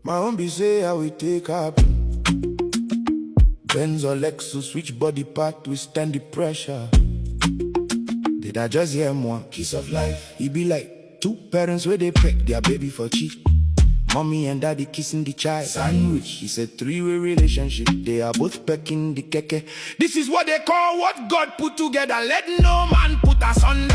My own be say how we take up. Benz or Lexus, which body part withstand the pressure? Did I just hear more? Kiss of life. He be like two parents where they peck their baby for cheek. Mommy and daddy kissing the child. Sandwich. It's a three-way relationship. They are both pecking the keke. This is what they call what God put together. Let no man put us under.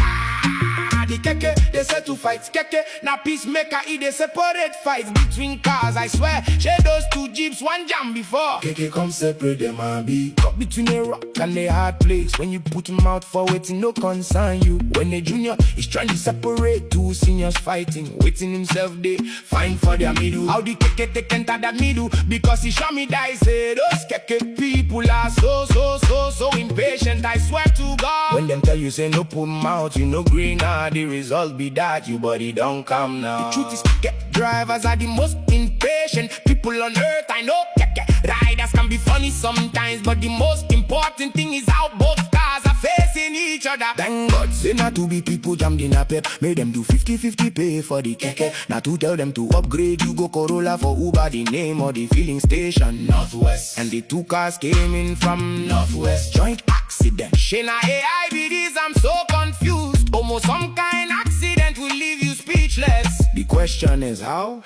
The keke, they say to fight keke. Now peacemaker, they separate fights between cars. I swear, share those two jeeps, one jam before. Keke come separate them and be caught between a rock and a hard place. When you put him out for waiting, no concern you. When a junior is trying to separate two seniors fighting, waiting himself they find for their middle. How the keke take enter that middle? Because he show me that he say those keke people are so impatient. I swear to God. When them tell you say no put him out, you no green now. The result be that you body don't come now. The truth is keke drivers are the most impatient people on earth. I know keke riders can be funny sometimes, but the most important thing is how both cars are facing each other. Thank God say not to be people jammed in a pep. Made them do 50-50 pay for the keke. Not to tell them to upgrade, you go Corolla for Uber, the name or the filling station Northwest. And the two cars came in from Northwest. Joint accident. Shana AI be this, I'm so confused. Almost some kind accident will leave you speechless. The question is how?